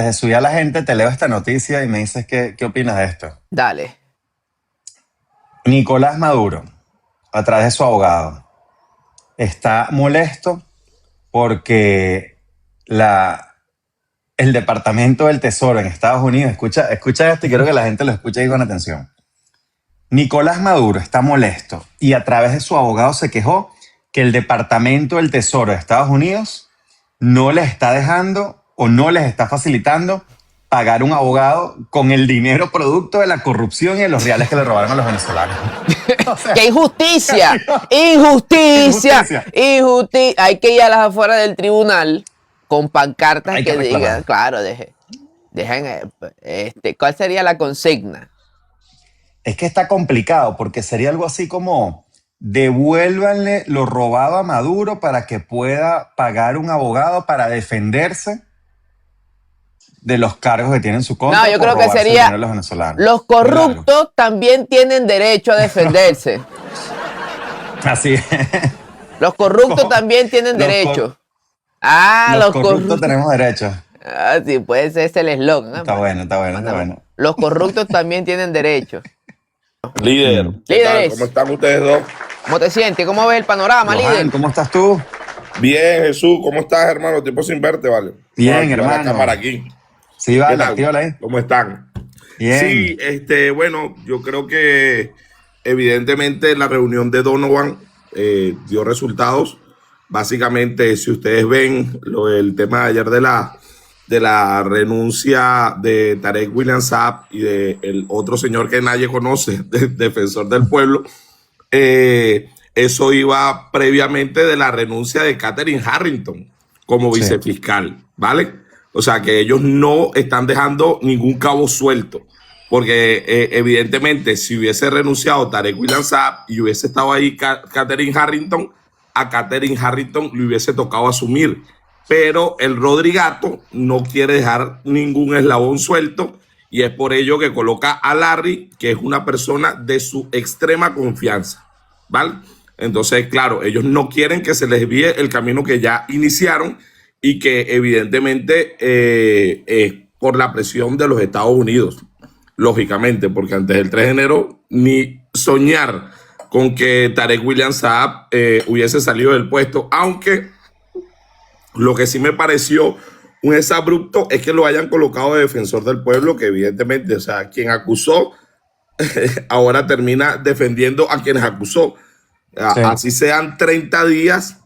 de subir a la gente, te leo esta noticia y me dices qué opinas de esto. Dale. Nicolás Maduro, a través de su abogado, está molesto porque el Departamento del Tesoro en Estados Unidos, escucha esto y quiero que la gente lo escuche ahí con atención. Nicolás Maduro está molesto y a través de su abogado se quejó que el Departamento del Tesoro de Estados Unidos no les está dejando o no les está facilitando pagar un abogado con el dinero producto de la corrupción y de los reales que le robaron a los venezolanos. O sea, ¡qué injusticia! ¡Injusticia! Hay que ir a las afueras del tribunal con pancartas que digan, claro, ¿cuál sería la consigna? Es que está complicado porque sería algo así como devuélvanle lo robado a Maduro para que pueda pagar un abogado para defenderse de los cargos que tiene en su contra. No, yo creo que sería los corruptos también tienen derecho a defenderse. Así es. Los corruptos también tienen derecho. Los corruptos tenemos derecho. Ah, sí, puede ser ese el eslogan. Está bueno. Los corruptos también tienen derecho. Líder, líderes, ¿cómo están ustedes dos? ¿Cómo te sientes? ¿Cómo ves el panorama, Johan, líder? ¿cómo estás tú? Bien, Jesús, ¿cómo estás, hermano? Tiempo sin verte, ¿vale? Bien, hermano. La cámara aquí. Sí, vale, actívala ahí. ¿Cómo están? Bien. Sí, bueno, yo creo que evidentemente la reunión de Donovan dio resultados. Básicamente, si ustedes ven el tema de ayer de la renuncia de Tarek William Saab y de el otro señor que nadie conoce, defensor del pueblo, eso iba previamente de la renuncia de Catherine Harrington como vicefiscal, ¿vale? O sea que ellos no están dejando ningún cabo suelto, porque evidentemente si hubiese renunciado Tarek William Saab y hubiese estado ahí Catherine Harrington, a Catherine Harrington le hubiese tocado asumir. Pero el Rodrigato no quiere dejar ningún eslabón suelto y es por ello que coloca a Larry, que es una persona de su extrema confianza, ¿vale? Entonces, claro, ellos no quieren que se les desvíe el camino que ya iniciaron y que evidentemente por la presión de los Estados Unidos, lógicamente, porque antes del 3 de enero ni soñar con que Tarek William Saab hubiese salido del puesto, aunque lo que sí me pareció un exabrupto es que lo hayan colocado de defensor del pueblo, que evidentemente, o sea, quien acusó ahora termina defendiendo a quienes acusó. Sí. Así sean 30 días,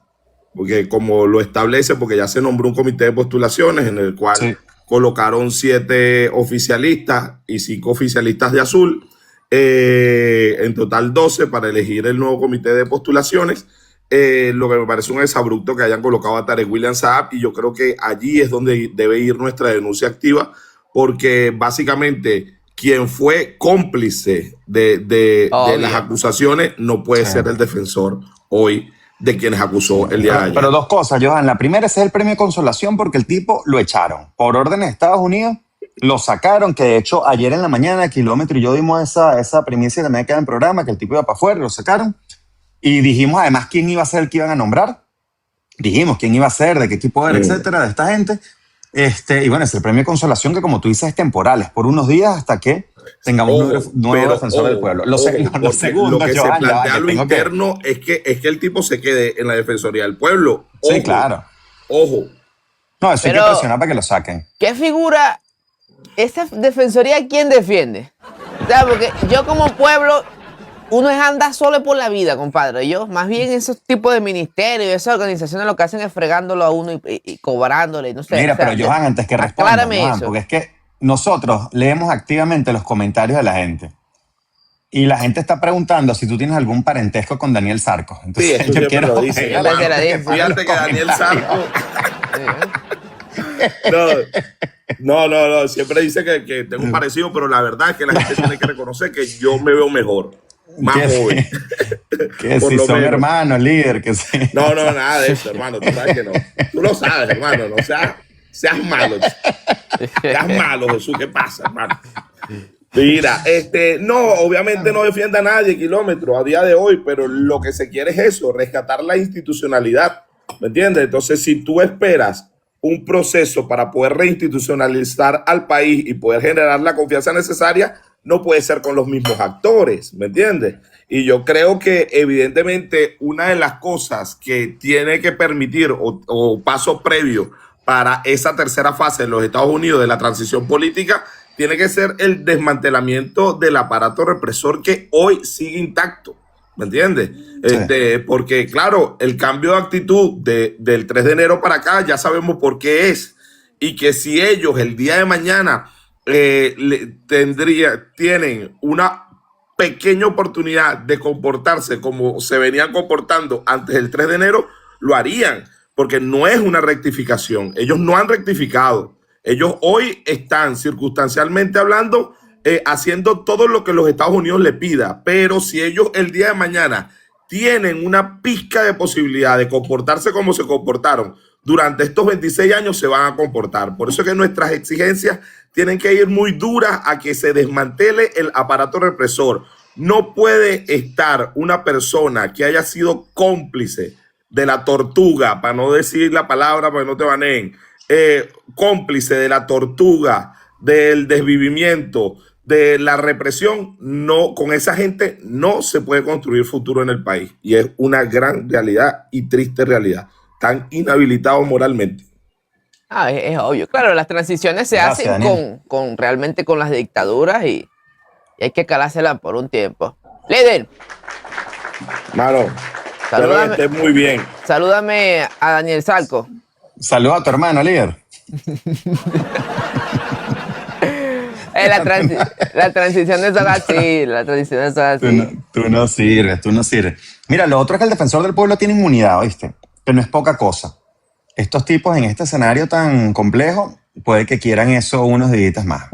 porque como lo establece, porque ya se nombró un comité de postulaciones en el cual colocaron 7 oficialistas y 5 oficialistas de azul, en total 12 para elegir el nuevo comité de postulaciones. Lo que me parece un exabrupto que hayan colocado a Tarek William Saab, y yo creo que allí es donde debe ir nuestra denuncia activa, porque básicamente quien fue cómplice de las acusaciones no puede ser el defensor hoy de quienes acusó el día de ayer. Pero dos cosas, Johan. La primera, ese es el premio de consolación porque el tipo lo echaron. Por orden de Estados Unidos lo sacaron, que de hecho ayer en la mañana Kilómetro y yo dimos esa primicia que me queda en el programa, que el tipo iba para afuera, lo sacaron. Y dijimos además quién iba a ser el que iban a nombrar. Dijimos quién iba a ser, de qué equipo era, etcétera, de esta gente. Y bueno, es el premio de consolación que, como tú dices, es temporal. Es por unos días hasta que tengamos un nuevo defensor del pueblo. Lo segundo, lo que Johan, se plantea lo interno es que el tipo se quede en la Defensoría del Pueblo. Ojo, sí, claro. Ojo. No, eso hay que presionar para que lo saquen. ¿Qué figura esa defensoría quién defiende? O sea, porque yo como pueblo... Uno es andar solo por la vida, compadre. Yo, más bien esos tipos de ministerios, esas organizaciones lo que hacen es fregándolo a uno y cobrándole, no sé. Mira, o sea, pero Johan, antes que responda, Johan, eso. Porque es que nosotros leemos activamente los comentarios de la gente. Y la gente está preguntando si tú tienes algún parentesco con Daniel Sarcos. Entonces, sí, yo quiero decir. Fíjate que Daniel Sarcos... No, siempre dice que tengo un parecido, pero la verdad es que la gente tiene que reconocer que yo me veo mejor. Más joven. Que si son hermanos, líder, que sí. No, nada de eso, hermano. Tú sabes que no. Tú lo sabes, hermano. No seas malo. Seas malo, Jesús. ¿Qué pasa, hermano? Mira, no, obviamente no defienda a nadie, Kilómetro, a día de hoy, pero lo que se quiere es eso, rescatar la institucionalidad. ¿Me entiendes? Entonces, si tú esperas un proceso para poder reinstitucionalizar al país y poder generar la confianza necesaria, no puede ser con los mismos actores, ¿me entiendes? Y yo creo que evidentemente una de las cosas que tiene que permitir o paso previo para esa tercera fase en los Estados Unidos de la transición política tiene que ser el desmantelamiento del aparato represor que hoy sigue intacto, ¿me entiendes? Sí. Porque claro, el cambio de actitud del 3 de enero para acá ya sabemos por qué es, y que si ellos el día de mañana tienen una pequeña oportunidad de comportarse como se venían comportando antes del 3 de enero, lo harían, porque no es una rectificación. Ellos no han rectificado. Ellos hoy están circunstancialmente hablando haciendo todo lo que los Estados Unidos le pida, pero si ellos el día de mañana tienen una pizca de posibilidad de comportarse como se comportaron durante estos 26 años, se van a comportar. Por eso es que nuestras exigencias tienen que ir muy duras a que se desmantele el aparato represor. No puede estar una persona que haya sido cómplice de la tortuga, para no decir la palabra, para que no te baneen, cómplice de la tortuga, del desvivimiento, de la represión. No, con esa gente no se puede construir futuro en el país. Y es una gran realidad y triste realidad. Están inhabilitados moralmente. Es obvio. Claro, las transiciones se Gracias, hacen Daniel. realmente con las dictaduras y hay que calárselas por un tiempo. Líder, Mano, espero que salúdame, estés muy bien. salúdame a Daniel Salco. Saludos a tu hermano, líder. La transición de son así, la transición de son así. Tú no sirves, tú no sirves. Mira, lo otro es que el defensor del pueblo tiene inmunidad, ¿oíste? Que no es poca cosa. Estos tipos en este escenario tan complejo, puede que quieran eso unos días más.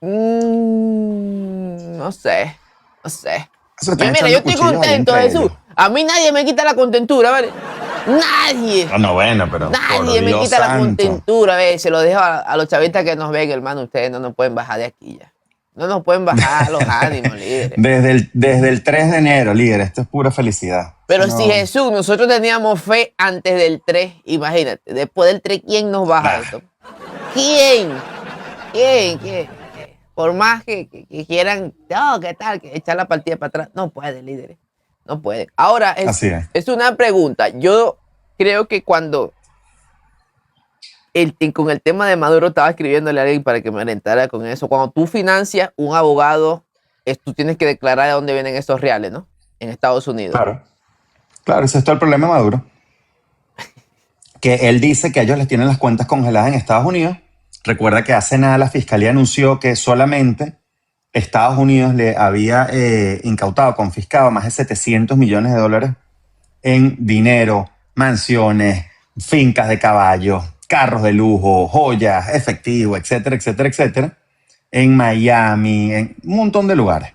No sé. Eso están Mira, echando yo estoy cuchillos ahí contento, entre Jesús. ellos. A mí nadie me quita la contentura, ¿vale? Nadie. No, bueno, pero Nadie por me Dios quita la santo. contentura, ¿ves? Se lo dejo a los chavistas que nos ven, hermano. Ustedes no nos pueden bajar de aquí ya. No nos pueden bajar los ánimos, líderes. Desde el 3 de enero, líder, esto es pura felicidad. Pero Eso si no- Jesús, nosotros teníamos fe antes del 3, imagínate. Después del 3, ¿quién nos baja esto? ¿Quién? ¿Quién? Por más que quieran, no, ¿qué tal? Que echar la partida para atrás. No puede, líderes. No puede. Ahora, Así es. es una pregunta. Yo creo que cuando con el tema de Maduro estaba escribiéndole a alguien para que me orientara con eso. Cuando tú financias un abogado, tú tienes que declarar de dónde vienen esos reales, ¿no? En Estados Unidos. Claro, ese es todo el problema de Maduro. Que él dice que ellos les tienen las cuentas congeladas en Estados Unidos. Recuerda que hace nada la fiscalía anunció que solamente Estados Unidos le había incautado, confiscado más de 700 millones de dólares en dinero, mansiones, fincas de caballos, carros de lujo, joyas, efectivo, etcétera, etcétera, etcétera, en Miami, en un montón de lugares.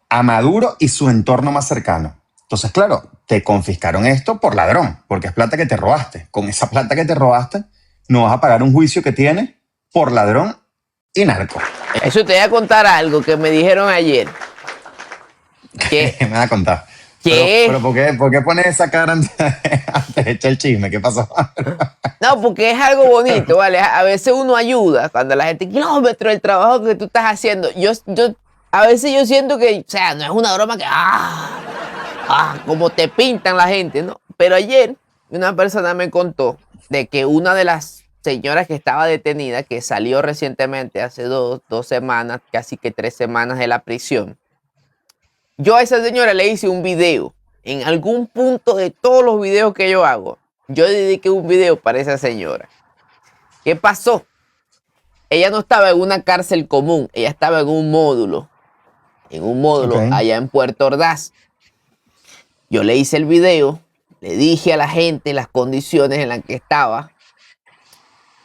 A Maduro y su entorno más cercano. Entonces, claro, te confiscaron esto por ladrón, porque es plata que te robaste. Con esa plata que te robaste, no vas a pagar un juicio que tienes por ladrón y narco. Eso te voy a contar algo que me dijeron ayer. ¿Qué me vas a contar? ¿Qué? Pero ¿por qué pones esa cara antes de echar el chisme? ¿Qué pasó? No, porque es algo bonito, ¿vale? A veces uno ayuda cuando la gente, kilómetro del trabajo que tú estás haciendo. A veces yo siento que, o sea, no es una broma que, como te pintan la gente, ¿no? Pero ayer una persona me contó de que una de las señoras que estaba detenida, que salió recientemente, hace dos semanas, casi que 3 semanas de la prisión, yo a esa señora le hice un video. En algún punto de todos los videos que yo hago, yo dediqué un video para esa señora. ¿Qué pasó? Ella no estaba en una cárcel común, ella estaba en un módulo. Ok. Allá en Puerto Ordaz. Yo le hice el video, le dije a la gente las condiciones en las que estaba.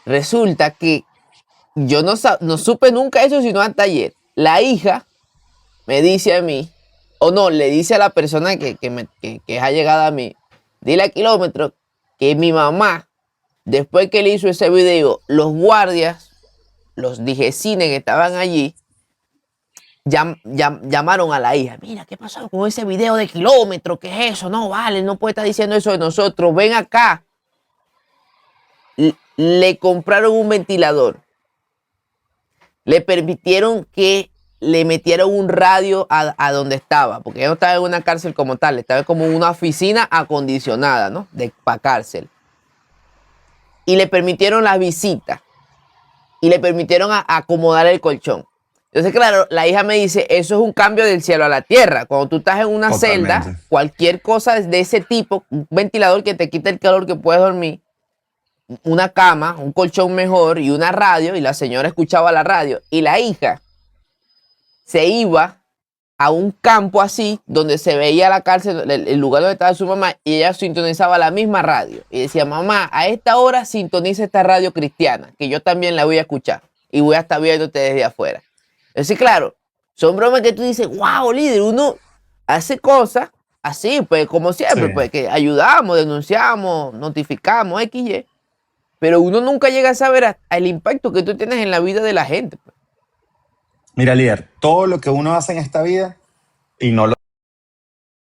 Resulta que yo no supe nunca eso, sino hasta ayer. La hija me dice a mí, o no, le dice a la persona que es allegada a mí, dile a Kilómetro que mi mamá, después que le hizo ese video, los guardias, los dijecines que estaban allí, llamaron a la hija. Mira, ¿qué pasó con ese video de Kilómetro? ¿Qué es eso? No, vale, no puede estar diciendo eso de nosotros. Ven acá. le compraron un ventilador. Le permitieron que le metieron un radio a donde estaba, porque ella no estaba en una cárcel como tal, estaba como en una oficina acondicionada, ¿no? Para cárcel. Y le permitieron las visitas. Y le permitieron acomodar el colchón. Entonces, claro, la hija me dice, eso es un cambio del cielo a la tierra. Cuando tú estás en una celda, cualquier cosa de ese tipo, un ventilador que te quite el calor que puedes dormir, una cama, un colchón mejor y una radio, y la señora escuchaba la radio. Y la hija se iba a un campo así, donde se veía la cárcel, el lugar donde estaba su mamá, y ella sintonizaba la misma radio. Y decía, mamá, a esta hora sintoniza esta radio cristiana, que yo también la voy a escuchar. Y voy a estar viéndote desde afuera. Entonces, claro, son bromas que tú dices, wow, líder, uno hace cosas así, pues como siempre, pues que ayudamos, denunciamos, notificamos, XY. Pero uno nunca llega a saber el impacto que tú tienes en la vida de la gente, pues. Mira, líder, todo lo que uno hace en esta vida, y no lo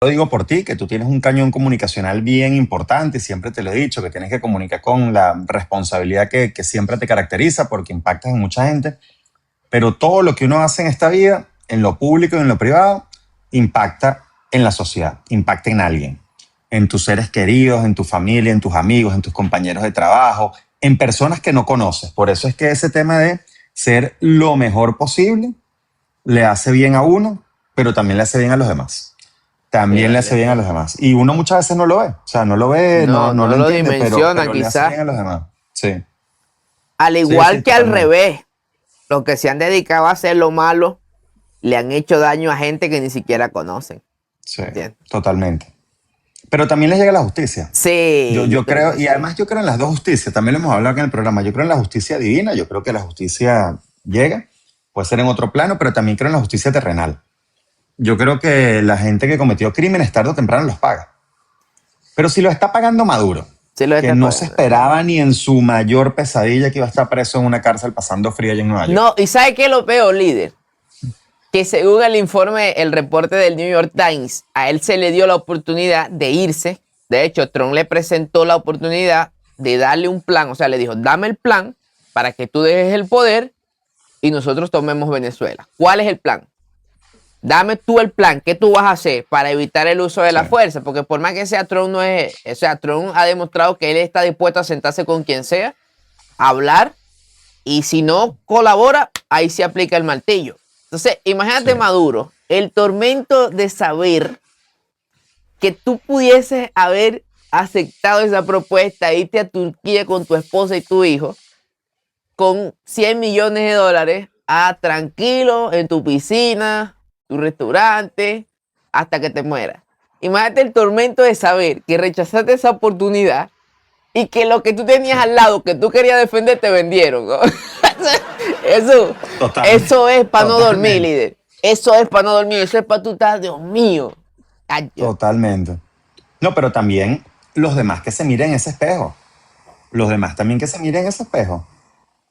digo por ti, que tú tienes un cañón comunicacional bien importante, y siempre te lo he dicho, que tienes que comunicar con la responsabilidad que siempre te caracteriza, porque impactas en mucha gente, pero todo lo que uno hace en esta vida, en lo público y en lo privado, impacta en la sociedad, impacta en alguien, en tus seres queridos, en tu familia, en tus amigos, en tus compañeros de trabajo, en personas que no conoces. Por eso es que ese tema de ser lo mejor posible le hace bien a uno, pero también le hace bien a los demás. También le hace bien a los demás. Y uno muchas veces no lo ve. O sea, no lo ve, no lo entiende, dimensiona, pero quizás. le hace bien a los demás. Sí. Al igual que al revés, los que se han dedicado a hacer lo malo le han hecho daño a gente que ni siquiera conocen. Sí, ¿entiendes? Totalmente. Pero también les llega la justicia. Sí. Yo creo, y además yo creo en las dos justicias. También lo hemos hablado aquí en el programa. Yo creo en la justicia divina. Yo creo que la justicia llega. Puede ser en otro plano, pero también creo en la justicia terrenal. Yo creo que la gente que cometió crímenes tarde o temprano los paga. Pero si lo está pagando Maduro, que no se esperaba ni en su mayor pesadilla que iba a estar preso en una cárcel pasando frío allá en Nueva York. No, y ¿sabe qué es lo peor, líder? Que según el informe, el reporte del New York Times, a él se le dio la oportunidad de irse. De hecho, Trump le presentó la oportunidad de darle un plan. O sea, le dijo, dame el plan para que tú dejes el poder y nosotros tomemos Venezuela. ¿Cuál es el plan? Dame tú el plan. ¿Qué tú vas a hacer para evitar el uso de la fuerza? Porque por más que sea Trump, no es... O sea, Trump ha demostrado que él está dispuesto a sentarse con quien sea, a hablar, y si no colabora, ahí se aplica el martillo. Entonces, imagínate Maduro, el tormento de saber que tú pudieses haber aceptado esa propuesta, irte a Turquía con tu esposa y tu hijo, con $100 millones, tranquilo, en tu piscina, tu restaurante, hasta que te mueras. Imagínate el tormento de saber que rechazaste esa oportunidad y que lo que tú tenías al lado, que tú querías defender, te vendieron, ¿no? Eso es para no dormir, líder. Eso es para no dormir. Eso es para tú estar, Dios mío. Ay, Totalmente. No, pero también los demás que se miren en ese espejo. Los demás también que se miren en ese espejo.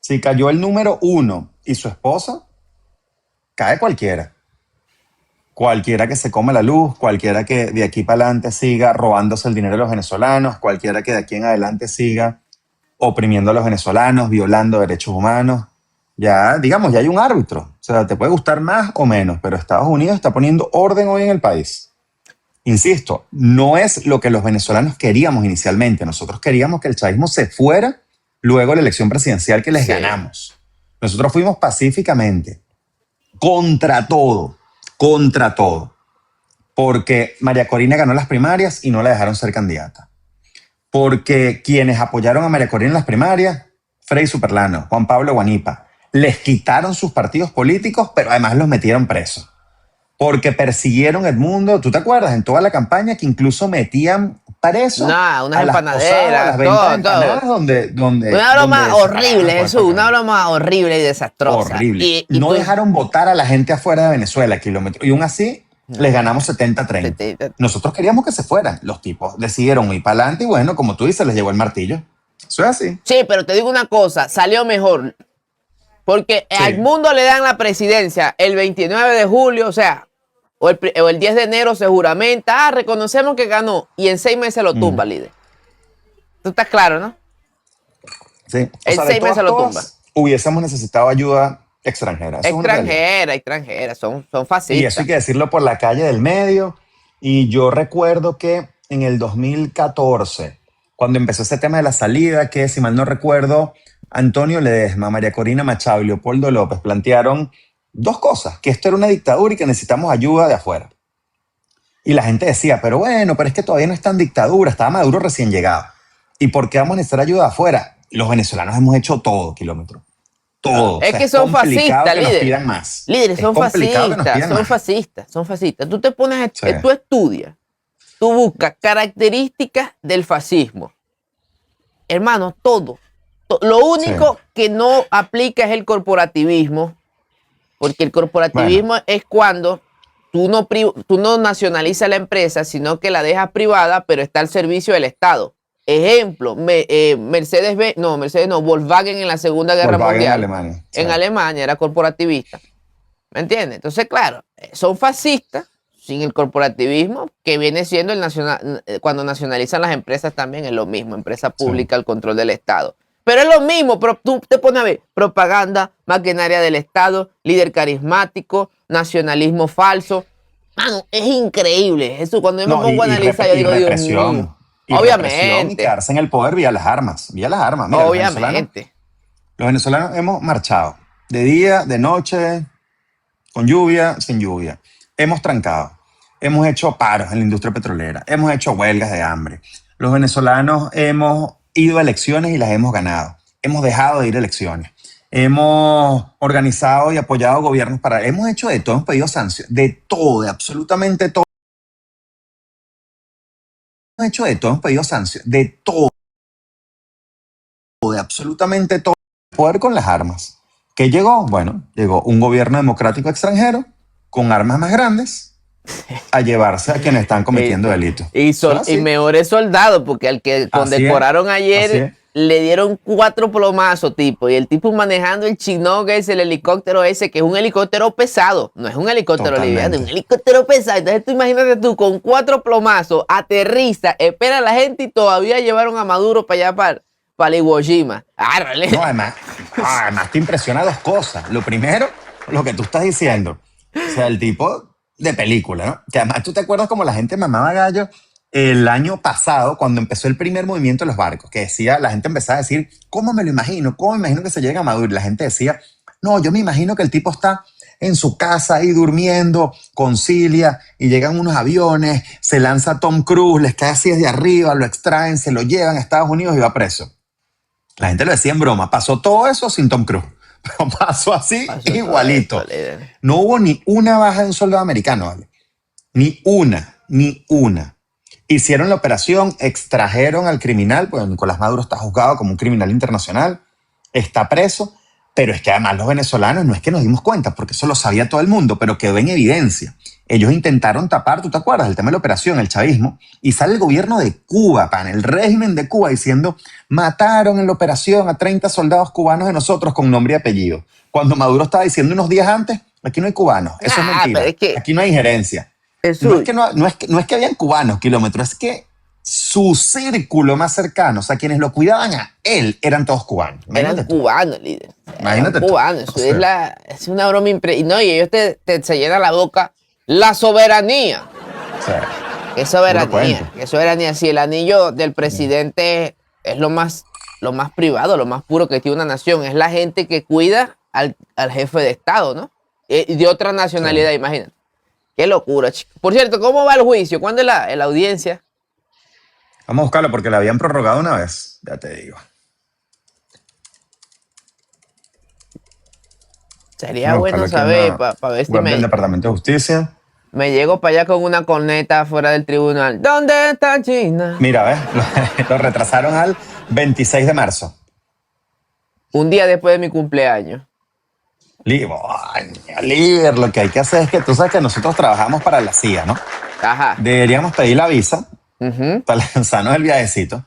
Si cayó el número 1 y su esposa, cae cualquiera. Cualquiera que se come la luz, cualquiera que de aquí para adelante siga robándose el dinero de los venezolanos, cualquiera que de aquí en adelante siga oprimiendo a los venezolanos, violando derechos humanos. Ya, digamos, ya hay un árbitro. O sea, te puede gustar más o menos, pero Estados Unidos está poniendo orden hoy en el país. Insisto, no es lo que los venezolanos queríamos inicialmente. Nosotros queríamos que el chavismo se fuera luego de la elección presidencial que les ganamos. Nosotros fuimos pacíficamente, contra todo, porque María Corina ganó las primarias y no la dejaron ser candidata. Porque quienes apoyaron a María Corina en las primarias, Frei Superlano, Juan Pablo Guanipa, les quitaron sus partidos políticos, pero además los metieron presos. Porque persiguieron el mundo, ¿tú te acuerdas? En toda la campaña que incluso metían presos unas empanaderas, todo. Una broma horrible, Jesús, una broma horrible y desastrosa. Horrible. No dejaron votar a la gente afuera de Venezuela, kilómetros. Y aún así les ganamos 70-30. Nosotros queríamos que se fueran. Los tipos decidieron ir para adelante y bueno, como tú dices, les llegó el martillo. Eso es así. Sí, pero te digo una cosa, salió mejor. Porque al mundo le dan la presidencia el 29 de julio, o sea, o el 10 de enero se juramenta, reconocemos que ganó, y en 6 meses lo tumba, líder. Tú estás claro, ¿no? Sí. O En sea, de 6 meses lo tumba. todas, hubiésemos necesitado ayuda extranjera. Eso es una realidad. Extranjera, son Y eso fascistas. hay que decirlo por la calle del medio. Y yo recuerdo que en el 2014, cuando empezó ese tema de la salida, que si mal no recuerdo, Antonio Ledesma, María Corina Machado y Leopoldo López plantearon dos cosas, que esto era una dictadura y que necesitamos ayuda de afuera. Y la gente decía, pero bueno, pero es que todavía no está en dictadura, estaba Maduro recién llegado. ¿Y por qué vamos a necesitar ayuda de afuera? Los venezolanos hemos hecho todo, kilómetro. Todo. Es O sea, que son complicado fascistas, que nos líderes. pidan más. Líderes, Es son complicado que nos fascistas, pidan son más. fascistas, son fascistas. Tú te pones, Sí. tú estudias, tú buscas características del fascismo. Hermano, todo. Lo único Sí. que no aplica es el corporativismo, porque el corporativismo es cuando tú no nacionalizas la empresa, sino que la dejas privada, pero está al servicio del Estado. Ejemplo, Mercedes no, Volkswagen en la Segunda Guerra Volkswagen en Mundial. Alemania. Sí. En Alemania era corporativista. ¿Me entiendes? Entonces, claro, son fascistas sin el corporativismo, que viene siendo cuando nacionalizan las empresas también es lo mismo, empresa pública al control del Estado. Pero es lo mismo, pero tú te pones a ver propaganda, maquinaria del Estado, líder carismático, nacionalismo falso. Mano, es increíble. Eso cuando yo me pongo a analizar, yo digo, Dios mío. Y represión y Obviamente, quedarse en el poder vía las armas. Vía las armas. Mira, obviamente. Los venezolanos hemos marchado de día, de noche, con lluvia, sin lluvia. Hemos trancado. Hemos hecho paros en la industria petrolera. Hemos hecho huelgas de hambre. Los venezolanos hemos ido a elecciones y las hemos ganado. Hemos dejado de ir a elecciones. Hemos organizado y apoyado gobiernos para... Hemos hecho de todo, hemos pedido sanciones. De todo, de absolutamente todo. Hemos hecho de todo, hemos pedido sanciones. De todo, de absolutamente todo. Poder con las armas. ¿Qué llegó? Bueno, llegó un gobierno democrático extranjero con armas más grandes a llevarse a quienes están cometiendo delitos. Y mejores soldados, porque al que condecoraron ayer le dieron 4 plomazos, tipo, y el tipo manejando el Chinook ese, el helicóptero ese, que es un helicóptero pesado, no es un helicóptero liviano, es un helicóptero pesado. Entonces tú imagínate tú, con 4 plomazos, aterriza, espera a la gente y todavía llevaron a Maduro para allá, para Iwo Jima. No, además te impresiona dos cosas. Lo primero, lo que tú estás diciendo. O sea, el tipo de película, ¿no? Que además tú te acuerdas como la gente mamaba gallo el año pasado, cuando empezó el primer movimiento de los barcos, que decía, la gente empezaba a decir, ¿cómo me lo imagino? ¿Cómo me imagino que se llega a Maduro? Y la gente decía, no, yo me imagino que el tipo está en su casa ahí durmiendo, concilia, y llegan unos aviones, se lanza Tom Cruise, les cae así desde arriba, lo extraen, se lo llevan a Estados Unidos y va preso. La gente lo decía en broma, pasó todo eso sin Tom Cruise. Pero pasó así, igualito. No hubo ni una baja de un soldado americano, ¿vale? Ni una. Hicieron la operación, extrajeron al criminal, porque Nicolás Maduro está juzgado como un criminal internacional, está preso, pero es que además los venezolanos no es que nos dimos cuenta, porque eso lo sabía todo el mundo, pero quedó en evidencia. Ellos intentaron tapar, ¿tú te acuerdas? El tema de la operación, el chavismo, y sale el gobierno de Cuba, el régimen de Cuba, diciendo, mataron en la operación a 30 soldados cubanos de nosotros con nombre y apellido. Cuando Maduro estaba diciendo unos días antes, aquí no hay cubanos, eso es mentira, aquí no hay injerencia. No es que habían cubanos, kilómetros, es que su círculo más cercano, o sea, quienes lo cuidaban a él, eran todos cubanos. Eran cubanos, líder. Imagínate cubanos. Eso es una broma impresionante. No, y ellos se llenan la boca. La soberanía. Sí. ¿Qué soberanía? ¿Qué soberanía? Si el anillo del presidente es lo más privado, lo más puro que tiene una nación, es la gente que cuida al jefe de Estado, ¿no? De otra nacionalidad, imagínate. Qué locura, chico. Por cierto, ¿cómo va el juicio? ¿Cuándo es la audiencia? Vamos a buscarlo porque la habían prorrogado una vez, ya te digo. Sería bueno saber, para ver si del Departamento de Justicia. Me llego para allá con una corneta fuera del tribunal. ¿Dónde está China? Mira, ¿ves? Lo retrasaron al 26 de marzo. Un día después de mi cumpleaños. Líder, lo que hay que hacer es que tú sabes que nosotros trabajamos para la CIA, ¿no? Ajá. Deberíamos pedir la visa para lanzarnos el viajecito.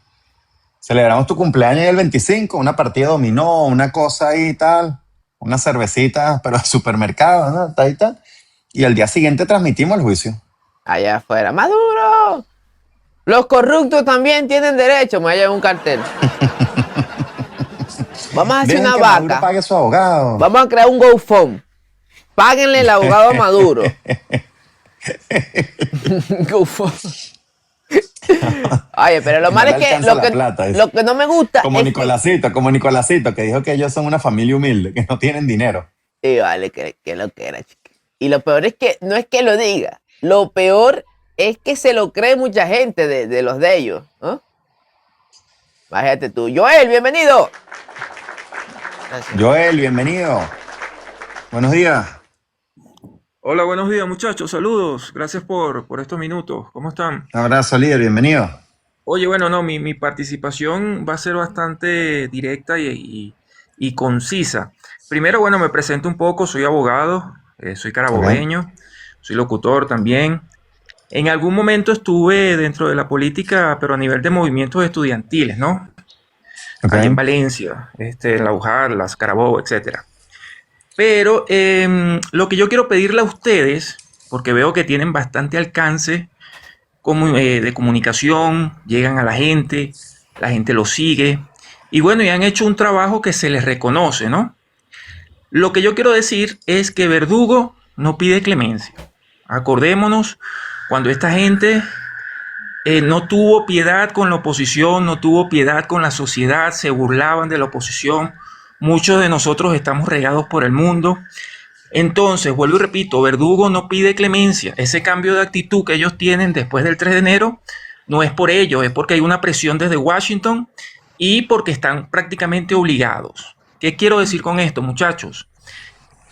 Celebramos tu cumpleaños el 25, una partida de dominó, una cosa ahí y tal, una cervecita, pero de supermercado, ¿no? Tal y tal. Y al día siguiente transmitimos el juicio. Allá afuera. ¡Maduro! Los corruptos también tienen derecho. Me hallan un cartel. Vamos a hacer Dejen una que Maduro vaca. pague a su abogado. Vamos a crear un GoFund. Páguenle el abogado a Maduro. GoFund. Oye, pero lo No malo le es que alcanza la plata, dice. lo que no me gusta Como es Nicolásito, que dijo que ellos son una familia humilde, que no tienen dinero. Y vale, que lo que era, chica. Y lo peor es que no es que lo diga. Lo peor es que se lo cree mucha gente de los de ellos. ¿No? Imagínate tú. Joel, bienvenido. Gracias. Joel, bienvenido. Buenos días. Hola, buenos días muchachos, saludos, gracias por estos minutos, ¿cómo están? Un abrazo, líder, bienvenido. Oye, bueno, no, mi participación va a ser bastante directa y concisa. Primero, bueno, me presento un poco, soy abogado, soy carabobeño, soy locutor también. En algún momento estuve dentro de la política, pero a nivel de movimientos estudiantiles, ¿no? Ok. Allá en Valencia, en La Ujar, Las Carabobo, etcétera. Pero lo que yo quiero pedirle a ustedes, porque veo que tienen bastante alcance de comunicación, llegan a la gente lo sigue, y bueno, y han hecho un trabajo que se les reconoce, ¿no? Lo que yo quiero decir es que Verdugo no pide clemencia. Acordémonos cuando esta gente no tuvo piedad con la oposición, no tuvo piedad con la sociedad, se burlaban de la oposición. Muchos de nosotros estamos regados por el mundo. Entonces, vuelvo y repito, Verdugo no pide clemencia. Ese cambio de actitud que ellos tienen después del 3 de enero no es por ello, es porque hay una presión desde Washington y porque están prácticamente obligados. ¿Qué quiero decir con esto, muchachos?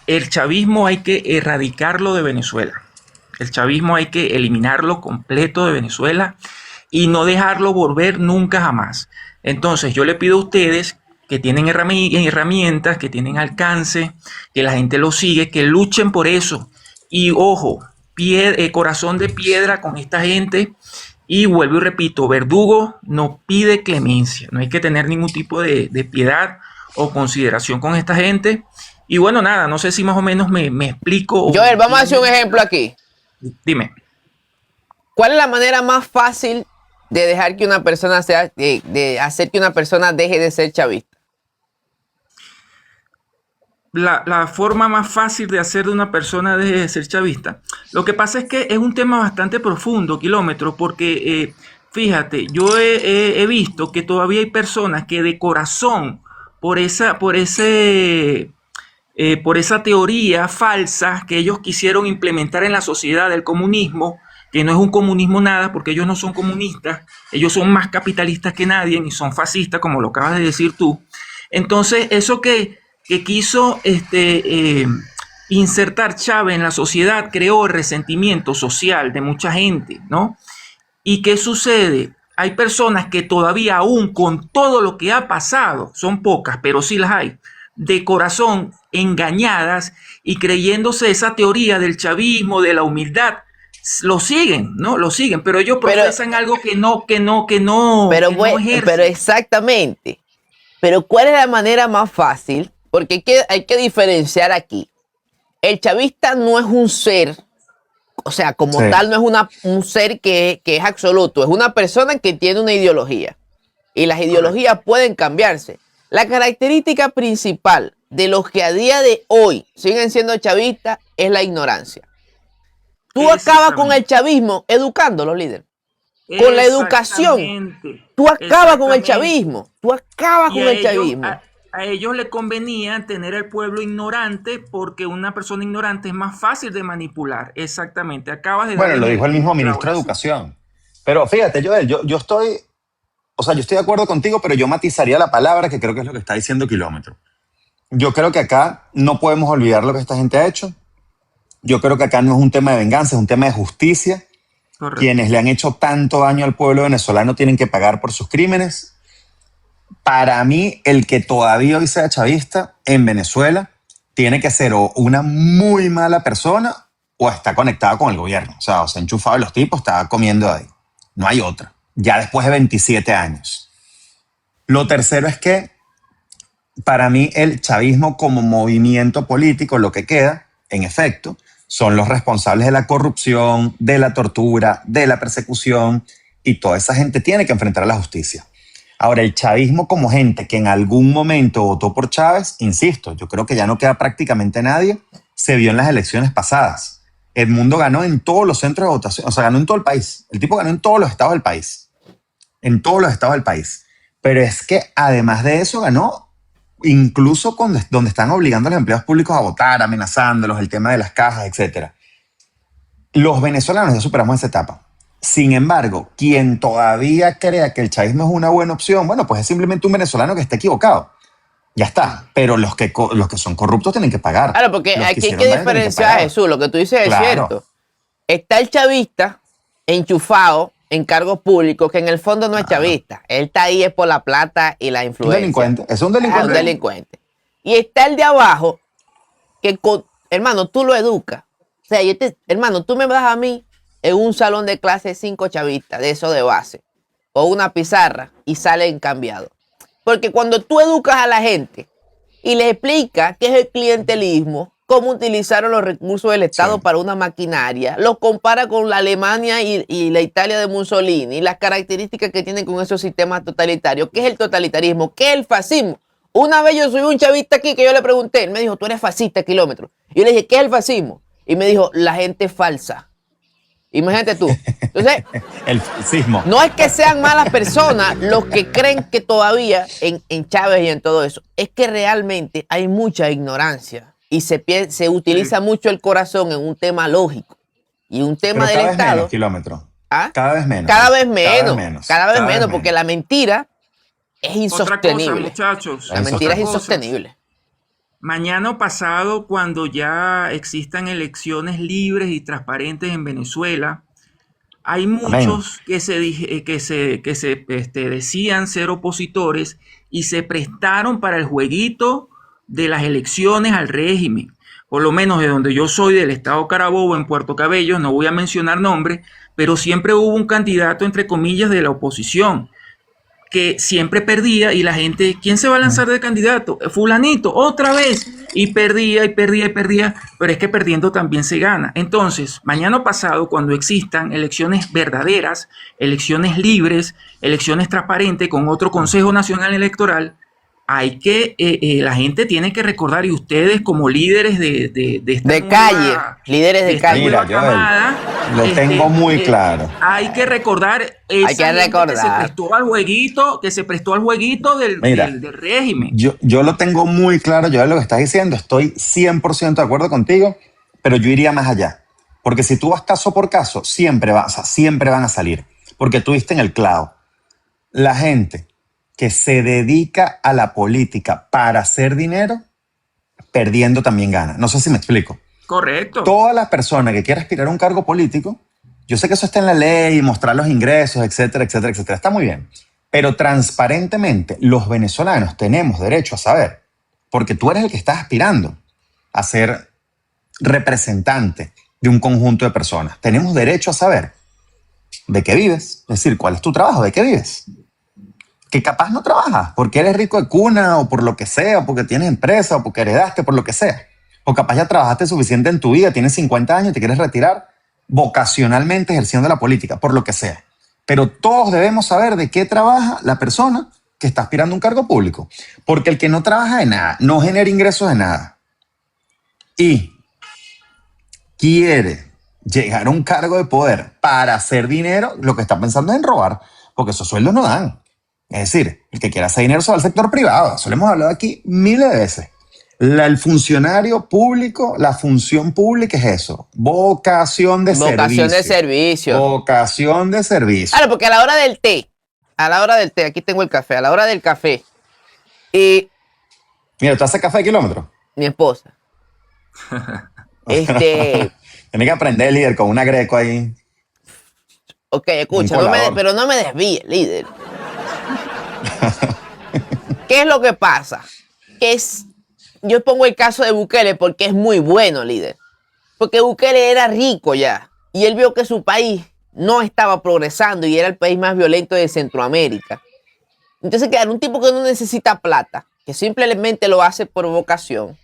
El chavismo hay que erradicarlo de Venezuela. El chavismo hay que eliminarlo completo de Venezuela y no dejarlo volver nunca jamás. Entonces, yo le pido a ustedes que tienen herramientas, que tienen alcance, que la gente lo sigue, que luchen por eso. Y ojo, corazón de piedra con esta gente. Y vuelvo y repito, Verdugo no pide clemencia. No hay que tener ningún tipo de piedad o consideración con esta gente. Y bueno, nada, no sé si más o menos me explico. Joel, vamos a hacer un ejemplo aquí. Dime. ¿Cuál es la manera más fácil de dejar que una persona de hacer que una persona deje de ser chavista? La forma más fácil de hacer de una persona de ser chavista. Lo que pasa es que es un tema bastante profundo, Kilómetro, porque fíjate, yo he visto que todavía hay personas que de corazón, por esa teoría falsa que ellos quisieron implementar en la sociedad del comunismo, que no es un comunismo nada, porque ellos no son comunistas, ellos son más capitalistas que nadie y son fascistas, como lo acabas de decir tú. Entonces, eso que quiso insertar Chávez en la sociedad creó el resentimiento social de mucha gente, ¿no? ¿Y qué sucede? Hay personas que todavía aún con todo lo que ha pasado, son pocas, pero sí las hay, de corazón engañadas y creyéndose esa teoría del chavismo, de la humildad, lo siguen, ¿no? Lo siguen, pero ellos profesan algo que no ejercen. Pero exactamente. Pero ¿cuál es la manera más fácil? Porque hay que diferenciar aquí. El chavista no es un ser, o sea, como tal, no es un ser que es absoluto, es una persona que tiene una ideología. Y las ideologías pueden cambiarse. La característica principal de los que a día de hoy siguen siendo chavistas es la ignorancia. Tú acabas con el chavismo educándolo, líder. Con la educación. Tú acabas con el chavismo. Tú acabas con el chavismo. A ellos les convenía tener al pueblo ignorante porque una persona ignorante es más fácil de manipular. Exactamente. Acabas de Bueno, lo dijo el mismo ministro de Educación. Pero fíjate, Joel, yo estoy de acuerdo contigo, pero yo matizaría la palabra, que creo que es lo que está diciendo Kilómetro. Yo creo que acá no podemos olvidar lo que esta gente ha hecho. Yo creo que acá no es un tema de venganza, es un tema de justicia. Correcto. Quienes le han hecho tanto daño al pueblo venezolano tienen que pagar por sus crímenes. Para mí, el que todavía hoy sea chavista en Venezuela tiene que ser o una muy mala persona o está conectada con el gobierno. O sea, se ha enchufado los tipos, está comiendo ahí. No hay otra. Ya después de 27 años. Lo tercero es que para mí el chavismo como movimiento político, lo que queda, en efecto, son los responsables de la corrupción, de la tortura, de la persecución, y toda esa gente tiene que enfrentar a la justicia. Ahora, el chavismo como gente que en algún momento votó por Chávez, insisto, yo creo que ya no queda prácticamente nadie, se vio en las elecciones pasadas. Edmundo ganó en todos los centros de votación, o sea, ganó en todo el país. El tipo ganó en todos los estados del país. En todos los estados del país. Pero es que además de eso ganó incluso donde están obligando a los empleados públicos a votar, amenazándolos, el tema de las cajas, etc. Los venezolanos ya superamos esa etapa. Sin embargo, quien todavía crea que el chavismo es una buena opción, bueno, pues es simplemente un venezolano que está equivocado. Ya está. Pero los que son corruptos tienen que pagar. Claro, porque Los aquí hay hicieron que daño tienen diferenciar, pagar. Jesús, lo que tú dices es Claro. cierto. Está el chavista enchufado en cargos públicos que en el fondo no es chavista. Él está ahí es por la plata y la Un influencia. delincuente. Es un Es delincuente. un delincuente. Y está el de abajo que, hermano, tú lo educas. O sea, hermano, tú me das a mí en un salón de clase 5 chavistas, de eso de base, o una pizarra, y salen cambiados. Porque cuando tú educas a la gente y les explicas qué es el clientelismo, cómo utilizaron los recursos del Estado Sí. para una maquinaria, los compara con la Alemania y la Italia de Mussolini, las características que tienen con esos sistemas totalitarios, qué es el totalitarismo, qué es el fascismo. Una vez yo subí un chavista aquí que yo le pregunté, él me dijo, tú eres fascista, kilómetro. Y yo le dije, ¿qué es el fascismo? Y me dijo, la gente falsa. Imagínate tú. Entonces, El fascismo. no es que sean malas personas los que creen que todavía en Chávez y en todo eso. Es que realmente hay mucha ignorancia y se utiliza mucho el corazón en un tema lógico y un tema Pero del cada vez Estado. menos kilómetros. ¿Ah? Cada vez menos. Cada vez menos, porque la mentira es Otra cosa, insostenible. muchachos. La mentira es otra cosa. insostenible. Mañana o pasado, cuando ya existan elecciones libres y transparentes en Venezuela, hay muchos que se decían ser opositores y se prestaron para el jueguito de las elecciones al régimen. Por lo menos de donde yo soy, del estado Carabobo, en Puerto Cabello, no voy a mencionar nombres, pero siempre hubo un candidato, entre comillas, de la oposición, que siempre perdía y la gente, ¿quién se va a lanzar de candidato? Fulanito, otra vez. Y perdía, pero es que perdiendo también se gana. Entonces, mañana pasado, cuando existan elecciones verdaderas, elecciones libres, elecciones transparentes con otro Consejo Nacional Electoral, hay que, la gente tiene que recordar, y ustedes como líderes de esta De nueva- calle, líderes de esta calle. nueva Mira, Joel, camada, lo tengo muy claro. Hay que recordar esa Hay que gente recordar. que se prestó al jueguito Mira, del régimen. Yo lo tengo muy claro, yo lo que estás diciendo, estoy 100% de acuerdo contigo, pero yo iría más allá. Porque si tú vas caso por caso, siempre van a salir. Porque tú diste en el clavo. La gente que se dedica a la política para hacer dinero, perdiendo también gana. No sé si me explico. Correcto. Toda la persona que quiera aspirar a un cargo político, yo sé que eso está en la ley, mostrar los ingresos, etcétera, etcétera, etcétera. Está muy bien. Pero transparentemente, los venezolanos tenemos derecho a saber, porque tú eres el que estás aspirando a ser representante de un conjunto de personas. Tenemos derecho a saber de qué vives, es decir, cuál es tu trabajo, de qué vives. Que capaz no trabajas porque eres rico de cuna o por lo que sea, o porque tienes empresa o porque heredaste, por lo que sea. O capaz ya trabajaste suficiente en tu vida, tienes 50 años y te quieres retirar vocacionalmente ejerciendo la política, por lo que sea. Pero todos debemos saber de qué trabaja la persona que está aspirando a un cargo público. Porque el que no trabaja de nada, no genera ingresos de nada y quiere llegar a un cargo de poder para hacer dinero, lo que está pensando es en robar, porque esos sueldos no dan. Es decir, el que quiera hacer dinero se va al sector privado. Eso lo hemos hablado aquí miles de veces. El funcionario público, la función pública es eso. Vocación de servicio. Vocación de servicio. Vocación de servicio. Claro, porque a la hora del té, aquí tengo el café, a la hora del café, Mira, ¿tú haces café de kilómetro? mi esposa, Tienes que aprender, líder, con una greco ahí. ok, escucha, Un colador. pero no me desvíe, líder. ¿Qué es lo que pasa? Yo pongo el caso de Bukele porque es muy bueno, líder. Porque Bukele era rico ya y él vio que su país no estaba progresando y era el país más violento de Centroamérica. Entonces, claro, un tipo que no necesita plata, que simplemente lo hace por vocación.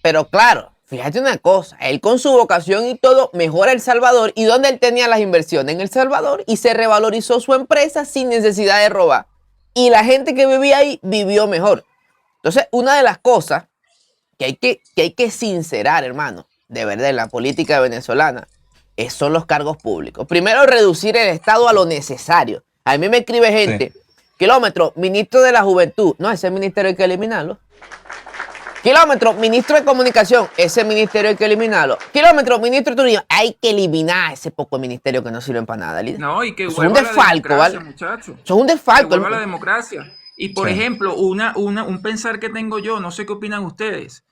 Pero claro, fíjate una cosa, él con su vocación y todo mejora El Salvador. ¿Y dónde él tenía las inversiones? En El Salvador, y se revalorizó su empresa sin necesidad de robar. y la gente que vivía ahí vivió mejor. Entonces, una de las cosas que hay que sincerar, hermano, de verdad, en la política venezolana, son los cargos públicos. Primero, reducir el Estado a lo necesario. A mí me escribe gente, kilómetro, ministro de la Juventud. No, ese ministerio hay que eliminarlo. Kilómetro, ministro de Comunicación. Ese ministerio hay que eliminarlo. Kilómetro, ministro de Turismo. Hay que eliminar ese poco ministerio que no sirven para nada, líder. No, y que eso es un vuelva desfalco, la democracia, ¿vale? muchachos. Eso es un Que desfalco. vuelva la democracia. Y por ejemplo, un pensar que tengo yo, no sé qué opinan ustedes,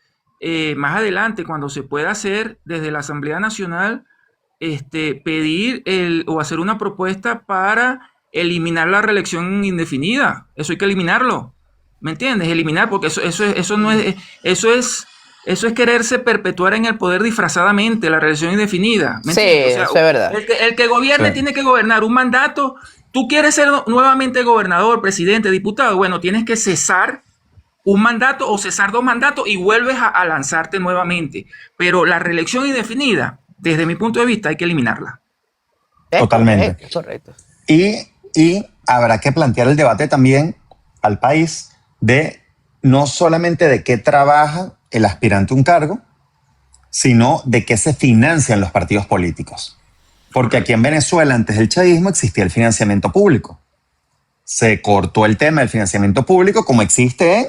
más adelante, cuando se pueda hacer desde la Asamblea Nacional, pedir o hacer una propuesta para eliminar la reelección indefinida. Eso hay que eliminarlo. ¿Me entiendes? Eliminar, porque eso es quererse perpetuar en el poder disfrazadamente, la reelección indefinida. Sí, eso es verdad. El que gobierne tiene que gobernar un mandato. Tú quieres ser nuevamente gobernador, presidente, diputado. Bueno, tienes que cesar un mandato o cesar 2 mandatos y vuelves a lanzarte nuevamente. Pero la reelección indefinida, desde mi punto de vista, hay que eliminarla. Totalmente. Es correcto. Y habrá que plantear el debate también al país de no solamente de qué trabaja el aspirante a un cargo, sino de qué se financian los partidos políticos. Porque aquí en Venezuela, antes del chavismo, existía el financiamiento público. Se cortó el tema del financiamiento público como existe en...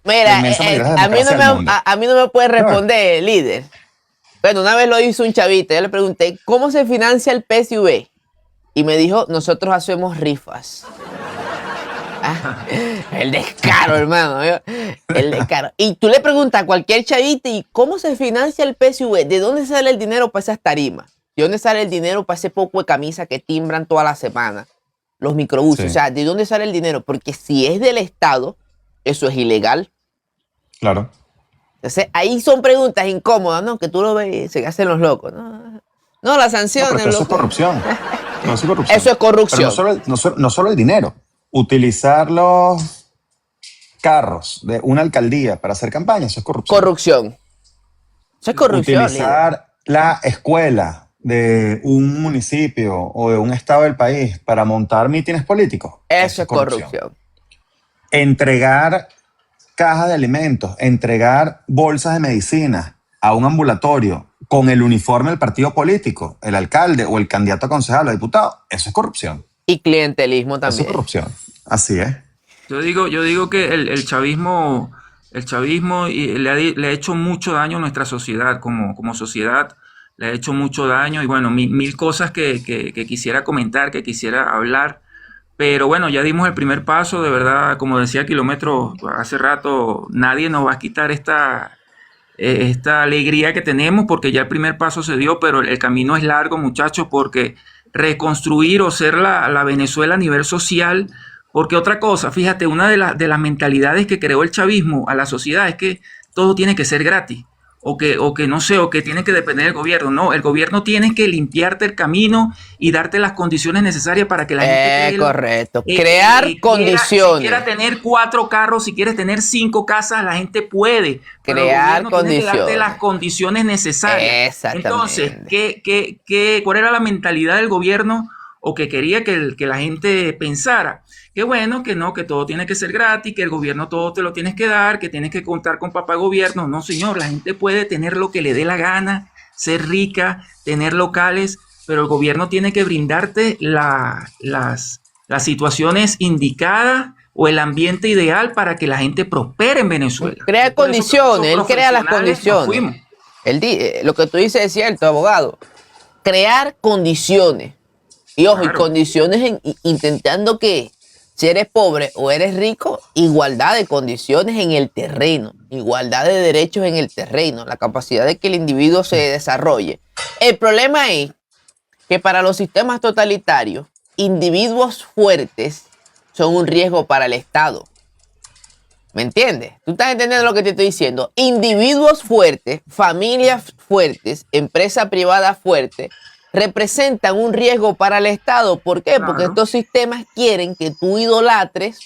Mira, a mí no me puede responder, líder. Bueno, una vez lo hizo un chavito, yo le pregunté, ¿cómo se financia el PSV? Y me dijo, nosotros hacemos rifas. El descaro, hermano. El descaro. Y tú le preguntas a cualquier chavito, ¿y cómo se financia el PSV? ¿De dónde sale el dinero para esas tarimas? ¿De dónde sale el dinero para ese poco de camisa que timbran toda la semana? Los microbuses. Sí. O sea, ¿de dónde sale el dinero? Porque si es del Estado, eso es ilegal. Claro. Entonces, ahí son preguntas incómodas, ¿no? Que tú lo ves y se hacen los locos. No, las sanciones. No, eso es corrupción. No, eso es corrupción. Eso es corrupción. Pero no solo el dinero. Utilizar los carros de una alcaldía para hacer campaña, eso es corrupción. Corrupción. Eso es corrupción. Utilizar la escuela de un municipio o de un estado del país para montar mítines políticos. Eso es corrupción. Entregar cajas de alimentos, entregar bolsas de medicina a un ambulatorio con el uniforme del partido político, el alcalde o el candidato a concejal o diputado, eso es corrupción. Y clientelismo también. Eso es corrupción. Así es. Yo digo que el chavismo le ha hecho mucho daño a nuestra sociedad, como sociedad le ha hecho mucho daño y bueno, mil cosas que quisiera comentar, que quisiera hablar, pero bueno, ya dimos el primer paso, de verdad, como decía Kilómetro hace rato, nadie nos va a quitar esta alegría que tenemos porque ya el primer paso se dio, pero el camino es largo, muchachos, porque reconstruir o ser la Venezuela a nivel social, porque otra cosa, fíjate, una de las mentalidades que creó el chavismo a la sociedad es que todo tiene que ser gratis, o que no sé, o que tiene que depender del gobierno. No, el gobierno tiene que limpiarte el camino y darte las condiciones necesarias para que la gente correcto, crear condiciones. Si quieres tener 4 carros, si quieres tener 5 casas, la gente puede. Crear condiciones. Tiene que darte las condiciones necesarias. Exactamente. Entonces, ¿cuál era la mentalidad del gobierno o que quería que la gente pensara? Que bueno, que no, que todo tiene que ser gratis, que el gobierno todo te lo tienes que dar, que tienes que contar con papá gobierno. No, señor, la gente puede tener lo que le dé la gana, ser rica, tener locales, pero el gobierno tiene que brindarte las situaciones indicadas o el ambiente ideal para que la gente prospere en Venezuela. Crea condiciones, él crea las condiciones. Lo que tú dices es cierto, abogado. Crear condiciones. Y ojo, claro. Y condiciones intentando que si eres pobre o eres rico, igualdad de condiciones en el terreno, igualdad de derechos en el terreno, la capacidad de que el individuo se desarrolle. El problema es que para los sistemas totalitarios, individuos fuertes son un riesgo para el Estado. ¿Me entiendes? ¿Tú estás entendiendo lo que te estoy diciendo? Individuos fuertes, familias fuertes, empresa privada fuerte, representan un riesgo para el Estado. ¿Por qué? Claro. Porque estos sistemas quieren que tú idolatres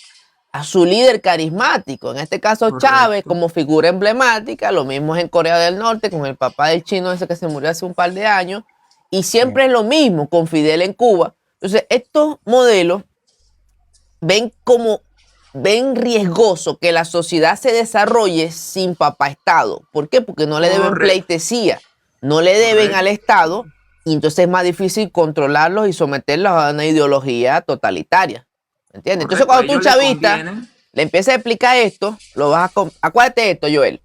a su líder carismático. En este caso, correcto. Chávez como figura emblemática. Lo mismo es en Corea del Norte con el papá del chino ese que se murió hace un par de años. Y siempre es lo mismo con Fidel en Cuba. Entonces, estos modelos ven riesgoso que la sociedad se desarrolle sin papá Estado. ¿Por qué? Porque no le deben pleitesía, no le deben al Estado, y entonces es más difícil controlarlos y someterlos a una ideología totalitaria. ¿Entiendes? Entonces cuando tú, chavista, le empiezas a explicar esto, lo vas a... Acuérdate de esto, Joel.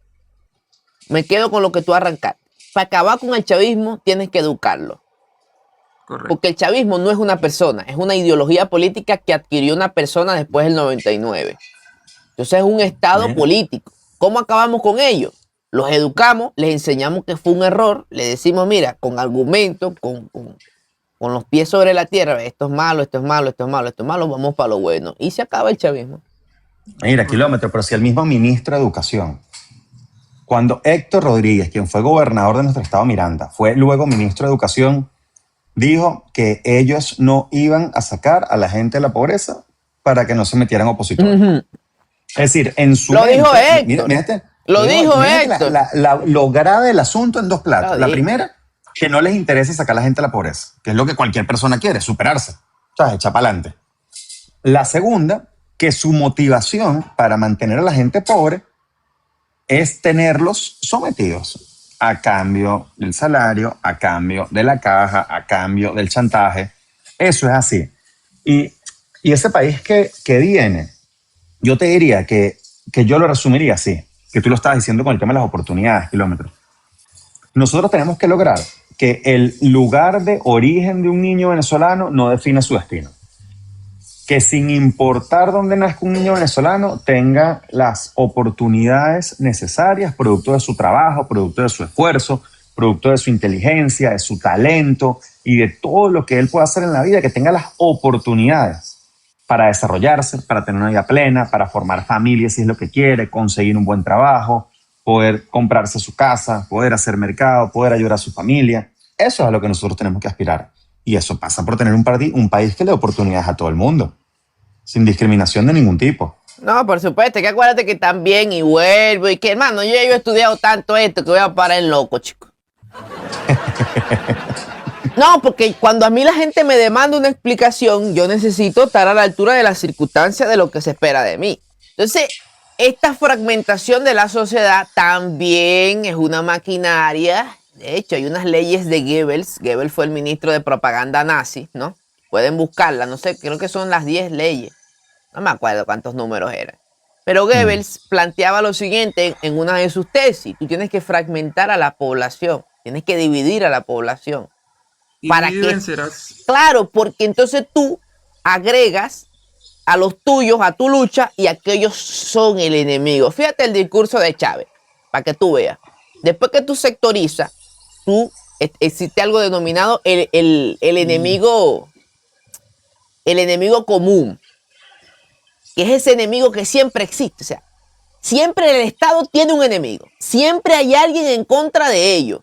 Me quedo con lo que tú arrancaste. Para acabar con el chavismo tienes que educarlo. Correcto. Porque el chavismo no es una persona, es una ideología política que adquirió una persona después del 99. Entonces es un estado político. ¿Cómo acabamos con ellos? Los educamos, les enseñamos que fue un error, les decimos, mira, con argumentos, con los pies sobre la tierra, esto es malo, esto es malo, esto es malo, esto es malo, vamos para lo bueno. Y se acaba el chavismo. Mira, kilómetro, pero si el mismo ministro de Educación, cuando Héctor Rodríguez, quien fue gobernador de nuestro estado Miranda, fue luego ministro de Educación, dijo que ellos no iban a sacar a la gente de la pobreza para que no se metieran opositores. Es decir, en su... Lo dijo Héctor. Lo dijo Héctor. Lo grave del asunto en dos platos. La primera, que no les interesa sacar a la gente de la pobreza, que es lo que cualquier persona quiere, superarse. O sea, echar para adelante. La segunda, que su motivación para mantener a la gente pobre es tenerlos sometidos a cambio del salario, a cambio de la caja, a cambio del chantaje. Eso es así. Y ese país que viene, yo te diría que yo lo resumiría así, que tú lo estabas diciendo con el tema de las oportunidades, kilómetros. Nosotros tenemos que lograr que el lugar de origen de un niño venezolano no define su destino. Que sin importar dónde nazca un niño venezolano, tenga las oportunidades necesarias, producto de su trabajo, producto de su esfuerzo, producto de su inteligencia, de su talento y de todo lo que él pueda hacer en la vida, que tenga las oportunidades para desarrollarse, para tener una vida plena, para formar familia si es lo que quiere, conseguir un buen trabajo, poder comprarse su casa, poder hacer mercado, poder ayudar a su familia. Eso es a lo que nosotros tenemos que aspirar. Y eso pasa por tener un país que le dé oportunidades a todo el mundo, sin discriminación de ningún tipo. No, por supuesto, que acuérdate que también, y vuelvo, y que hermano, yo he estudiado tanto esto que voy a parar en loco, chico. No, porque cuando a mí la gente me demanda una explicación, yo necesito estar a la altura de las circunstancias de lo que se espera de mí. Entonces, esta fragmentación de la sociedad también es una maquinaria. De hecho, hay unas leyes de Goebbels. Goebbels fue el ministro de propaganda nazi, ¿no? Pueden buscarla, no sé, creo que son las 10 leyes. No me acuerdo cuántos números eran. Pero Goebbels planteaba lo siguiente en una de sus tesis. Tú tienes que fragmentar a la población. Tienes que dividir a la población. ¿Para qué? Vencerás. Claro, porque entonces tú agregas a los tuyos a tu lucha y aquellos son el enemigo. Fíjate el discurso de Chávez, para que tú veas. Después que tú sectorizas, existe algo denominado el enemigo común, que es ese enemigo que siempre existe. O sea, siempre el Estado tiene un enemigo. Siempre hay alguien en contra de ellos.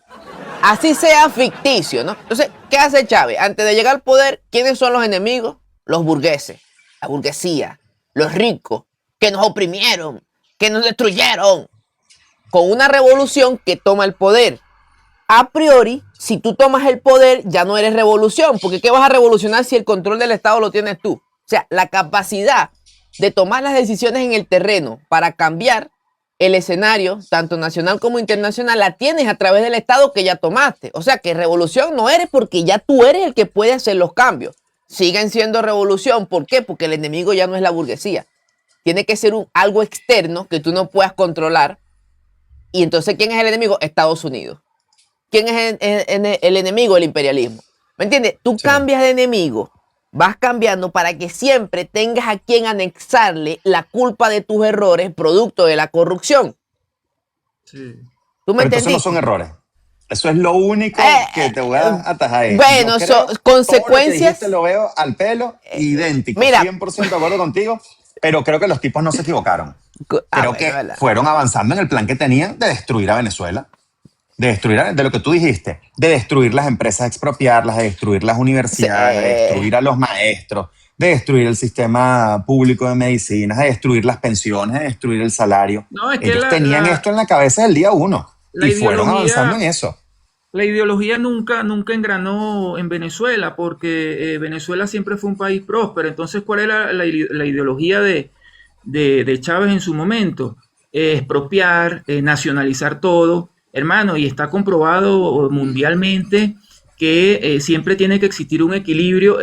Así sea ficticio, ¿no? Entonces, ¿qué hace Chávez? Antes de llegar al poder, ¿quiénes son los enemigos? Los burgueses, la burguesía, los ricos, que nos oprimieron, que nos destruyeron. Con una revolución que toma el poder. A priori, si tú tomas el poder, ya no eres revolución, porque ¿qué vas a revolucionar si el control del Estado lo tienes tú? O sea, la capacidad de tomar las decisiones en el terreno para cambiar el escenario, tanto nacional como internacional, la tienes a través del Estado que ya tomaste. O sea, que revolución no eres porque ya tú eres el que puede hacer los cambios. Siguen siendo revolución. ¿Por qué? Porque el enemigo ya no es la burguesía. Tiene que ser algo externo que tú no puedas controlar. Y entonces, ¿quién es el enemigo? Estados Unidos. ¿Quién es el enemigo? El imperialismo. ¿Me entiendes? Tú cambias de enemigo, vas cambiando para que siempre tengas a quien anexarle la culpa de tus errores producto de la corrupción. Sí. ¿Tú me entendiste? Entonces no son errores. Eso es lo único que te voy a atajar ahí. Bueno, consecuencias. Te lo veo al pelo, idéntico. Mira, 100% de acuerdo contigo, pero creo que los tipos no se equivocaron. Creo que fueron avanzando en el plan que tenían de destruir a Venezuela. De destruir, de lo que tú dijiste, de destruir las empresas, expropiarlas, de destruir las universidades, de destruir a los maestros, de destruir el sistema público de medicinas, de destruir las pensiones, de destruir el salario. No, es que ellos tenían esto en la cabeza del día uno y fueron avanzando en eso. La ideología nunca engranó en Venezuela, porque Venezuela siempre fue un país próspero. Entonces, ¿cuál era la ideología de Chávez en su momento? Expropiar, nacionalizar todo, hermano, y está comprobado mundialmente que siempre tiene que existir un equilibrio,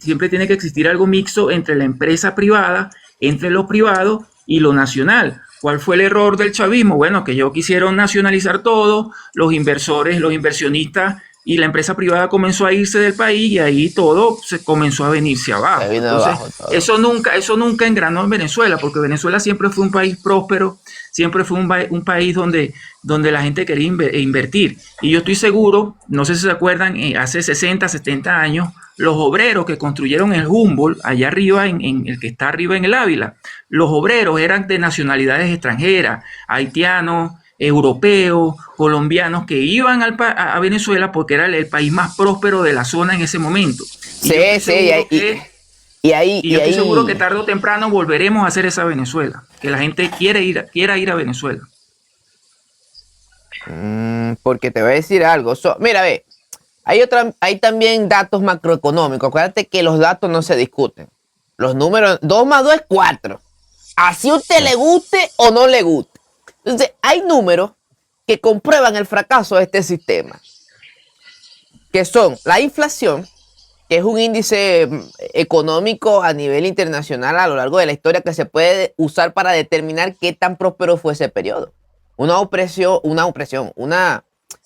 siempre tiene que existir algo mixto entre la empresa privada, entre lo privado y lo nacional. ¿Cuál fue el error del chavismo? Bueno, que ellos quisieron nacionalizar todo, los inversores, los inversionistas y la empresa privada comenzó a irse del país y ahí todo se comenzó a venirse abajo. Entonces, eso nunca engranó en Venezuela, porque Venezuela siempre fue un país próspero, siempre fue un país donde la gente quería invertir. Y yo estoy seguro, no sé si se acuerdan, hace 60, 70 años, los obreros que construyeron el Humboldt, allá arriba, en el que está arriba en el Ávila, los obreros eran de nacionalidades extranjeras, haitianos, europeos, colombianos, que iban a Venezuela porque era el país más próspero de la zona en ese momento. Sí, y yo estoy seguro que tarde o temprano volveremos a hacer esa Venezuela, que la gente quiera ir a Venezuela. Porque te voy a decir algo. Mira, ve, hay también datos macroeconómicos. Acuérdate que los datos no se discuten. Los números, 2 más 2 es 4. Así a usted le guste o no le guste. Entonces, hay números que comprueban el fracaso de este sistema, que son la inflación, que es un índice económico a nivel internacional a lo largo de la historia que se puede usar para determinar qué tan próspero fue ese periodo. Una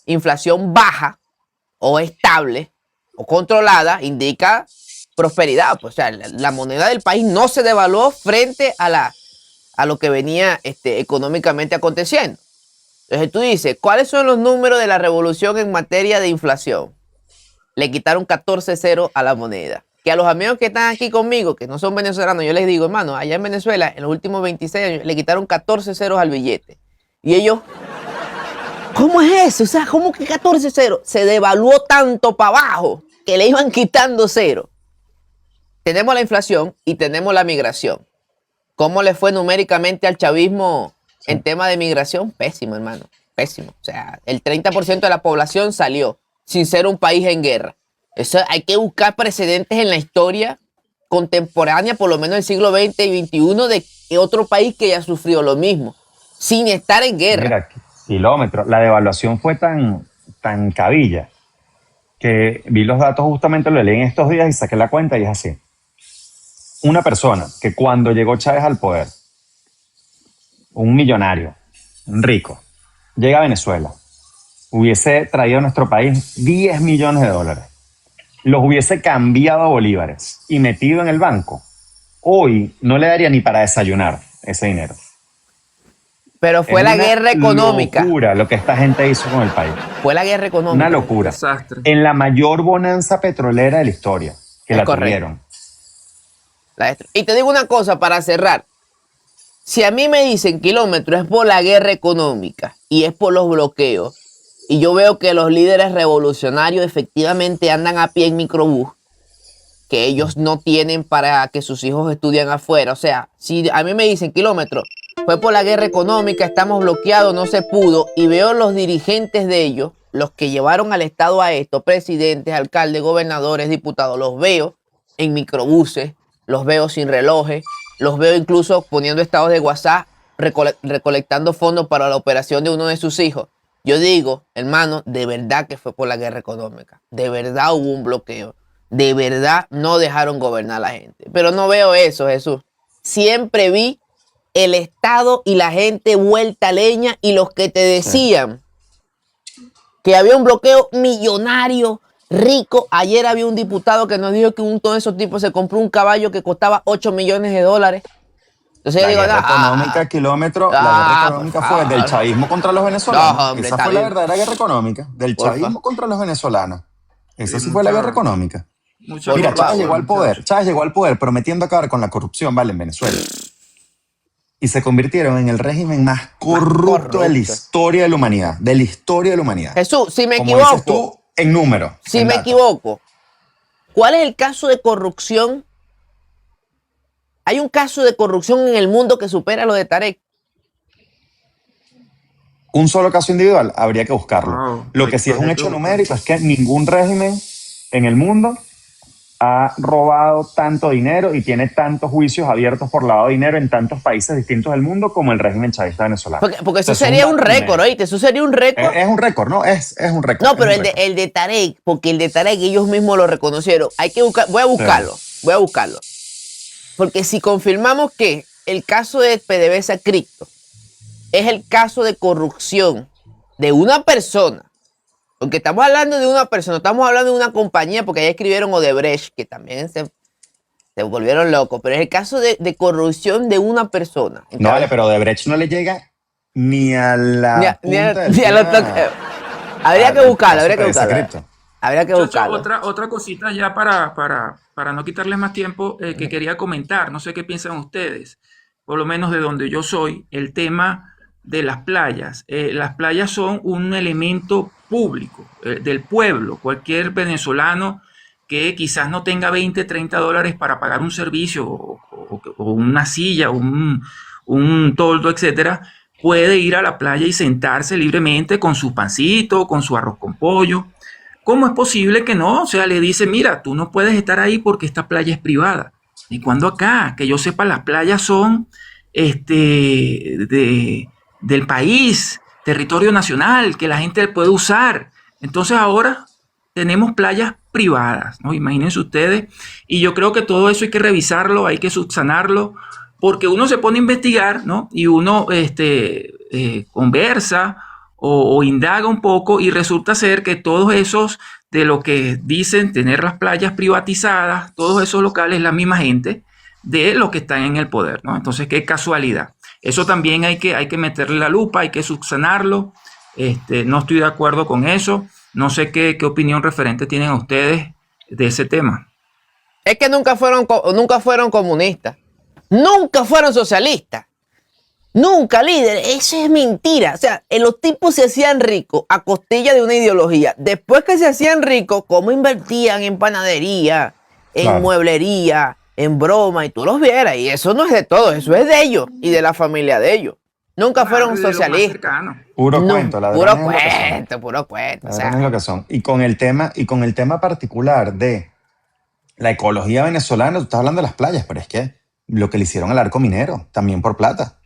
inflación baja o estable o controlada indica prosperidad. Pues, o sea, la moneda del país no se devaluó frente a lo que venía económicamente aconteciendo. Entonces tú dices, ¿cuáles son los números de la revolución en materia de inflación? Le quitaron 14 ceros a la moneda. Que a los amigos que están aquí conmigo, que no son venezolanos, yo les digo, hermano, allá en Venezuela, en los últimos 26 años, le quitaron 14 ceros al billete. Y ellos, ¿cómo es eso? O sea, ¿cómo que 14 ceros? Se devaluó tanto para abajo que le iban quitando cero. Tenemos la inflación y tenemos la migración. ¿Cómo le fue numéricamente al chavismo en tema de migración? Pésimo, hermano. Pésimo. O sea, el 30% de la población salió sin ser un país en guerra. Eso hay que buscar precedentes en la historia contemporánea, por lo menos del siglo XX y XXI, de otro país que haya sufrido lo mismo, sin estar en guerra. Mira, kilómetros. La devaluación fue tan cabilla que vi los datos, justamente lo leí en estos días y saqué la cuenta y es así. Una persona que cuando llegó Chávez al poder, un millonario, un rico, llega a Venezuela, hubiese traído a nuestro país 10 millones de dólares, los hubiese cambiado a bolívares y metido en el banco, hoy no le daría ni para desayunar ese dinero. Pero fue la guerra económica. Es una locura lo que esta gente hizo con el país. Fue la guerra económica. Una locura. Desastre. En la mayor bonanza petrolera de la historia, que la tuvieron. Y te digo una cosa para cerrar. Si a mí me dicen kilómetros es por la guerra económica y es por los bloqueos, y yo veo que los líderes revolucionarios efectivamente andan a pie en microbús, que ellos no tienen para que sus hijos estudien afuera. O sea, si a mí me dicen kilómetros, fue por la guerra económica, estamos bloqueados, no se pudo, y veo los dirigentes de ellos, los que llevaron al Estado a esto, presidentes, alcaldes, gobernadores, diputados, los veo en microbuses, los veo sin relojes, los veo incluso poniendo estados de WhatsApp, recolectando fondos para la operación de uno de sus hijos. Yo digo, hermano, de verdad que fue por la guerra económica. De verdad hubo un bloqueo. De verdad no dejaron gobernar a la gente. Pero no veo eso, Jesús. Siempre vi el Estado y la gente vuelta a leña, y los que te decían que había un bloqueo millonario, rico. Ayer había un diputado que nos dijo que uno de esos tipos se compró un caballo que costaba 8 millones de dólares. Entonces la yo digo, guerra económica, kilómetro, la guerra económica fue del chavismo contra los venezolanos. No, hombre, esa fue la verdadera guerra económica, del chavismo contra los venezolanos. Esa sí fue la guerra económica. Mira, Chávez llegó al poder. Chávez llegó al poder prometiendo acabar con la corrupción, ¿vale? En Venezuela. Y se convirtieron en el régimen más corrupto de la historia de la humanidad. De la historia de la humanidad. Jesús, si me Como equivoco. dices tú, en número. Si me equivoco, ¿cuál es el caso de corrupción? ¿Hay un caso de corrupción en el mundo que supera lo de Tarek? un solo caso individual, habría que buscarlo. Wow, Lo que sí es un hecho numérico es que ningún régimen en el mundo ha robado tanto dinero y tiene tantos juicios abiertos por lavado de dinero en tantos países distintos del mundo como el régimen chavista venezolano. Porque eso Entonces, sería un récord, dato ¿oíste? Eso sería un récord. es un récord, ¿no? Es un récord. No, pero es un récord. el de Tarek, porque el de Tarek ellos mismos lo reconocieron. Hay que buscar, voy a buscarlo. Porque si confirmamos que el caso de PDVSA Cripto es el caso de corrupción de una persona, porque estamos hablando de una persona, estamos hablando de una compañía, porque ahí escribieron Odebrecht, que también se volvieron locos, pero es el caso de corrupción de una persona. No, vale, pero Odebrecht no le llega ni a la Habría que buscarlo. Habría que Muchacho, buscarlo. otra cosita ya para no quitarles más tiempo que quería comentar, no sé qué piensan ustedes, por lo menos de donde yo soy, el tema de las playas. Las playas son un elemento público del pueblo. Cualquier venezolano que quizás no tenga 20, 30 dólares para pagar un servicio o una silla, un toldo, etcétera, puede ir a la playa y sentarse libremente con su pancito, con su arroz con pollo. ¿Cómo es posible que no? O sea, le dice, mira, tú no puedes estar ahí porque esta playa es privada. ¿Y cuando acá? Que yo sepa, las playas son del país, territorio nacional, que la gente puede usar. Entonces ahora tenemos playas privadas, ¿no? Imagínense ustedes. Y yo creo que todo eso hay que revisarlo, hay que subsanarlo, porque uno se pone a investigar, ¿no? Y uno conversa o indaga un poco y resulta ser que todos esos de lo que dicen tener las playas privatizadas, todos esos locales, la misma gente de los que están en el poder, ¿no? Entonces, qué casualidad. Eso también hay que meterle la lupa, hay que subsanarlo. No estoy de acuerdo con eso. No sé qué opinión referente tienen ustedes de ese tema. Es que nunca fueron comunistas. Nunca fueron socialistas. Nunca, líder. Eso es mentira. O sea, los tipos se hacían ricos a costilla de una ideología. Después que se hacían ricos, ¿cómo invertían en panadería, en mueblería, en broma? Y tú los vieras. Y eso no es de todos, eso es de ellos y de la familia de ellos. Nunca fueron socialistas. Puro cuento, la verdad. Puro cuento. O sea, es lo que son. Y con el tema particular de la ecología venezolana, tú estás hablando de las playas, pero es que lo que le hicieron al arco minero, también por plata.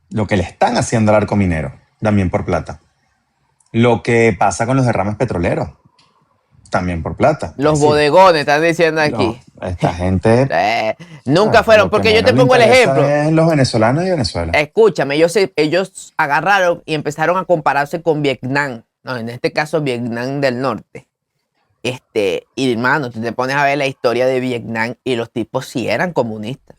Lo que le están haciendo al arco minero, también por plata. Lo que pasa con los derrames petroleros, también por plata. Los bodegones, están diciendo aquí. No, esta gente... nunca fueron, porque yo te pongo el ejemplo. Los venezolanos y Venezuela. Escúchame, ellos agarraron y empezaron a compararse con Vietnam. No, en este caso Vietnam del Norte. Y hermano, tú te pones a ver la historia de Vietnam y los tipos sí eran comunistas.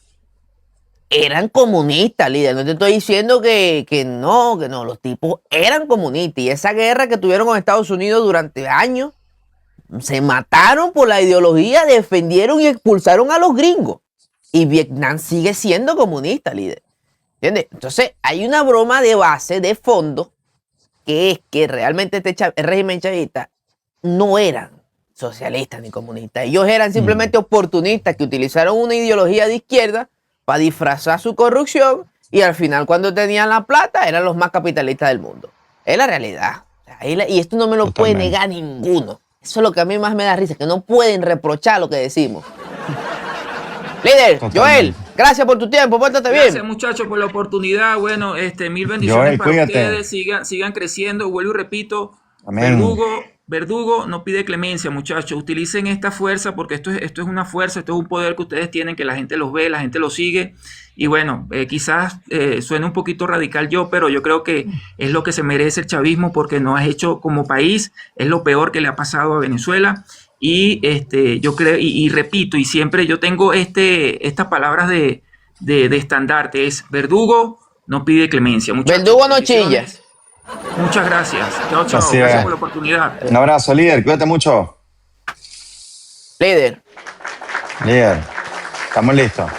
Eran comunistas, líder. No te estoy diciendo que no, los tipos eran comunistas. Y esa guerra que tuvieron con Estados Unidos durante años, se mataron por la ideología, defendieron y expulsaron a los gringos. Y Vietnam sigue siendo comunista, líder. ¿Entiendes? Entonces, hay una broma de base, de fondo, que es que realmente el régimen chavista no eran socialistas ni comunistas. Ellos eran simplemente oportunistas que utilizaron una ideología de izquierda para disfrazar su corrupción y al final cuando tenían la plata eran los más capitalistas del mundo. Es la realidad. Y esto no me lo puede negar ninguno. Eso es lo que a mí más me da risa, que no pueden reprochar lo que decimos. Líder, Joel, gracias por tu tiempo, pórtate bien. Gracias, muchachos, por la oportunidad. Bueno, mil bendiciones para ustedes. Sigan creciendo. Vuelvo y repito, amén. Verdugo no pide clemencia, muchachos. Utilicen esta fuerza porque esto es una fuerza, esto es un poder que ustedes tienen, que la gente los ve, la gente los sigue. Y bueno, quizás suene un poquito radical pero yo creo que es lo que se merece el chavismo porque nos ha hecho como país, es lo peor que le ha pasado a Venezuela. Y yo creo, y repito, y siempre yo tengo estas palabras de estandarte, es Verdugo no pide clemencia. Muchachos, Verdugo no chilla. Muchas gracias. Chao. Gracias por la oportunidad. Un abrazo, líder. Cuídate mucho. Líder. Estamos listos.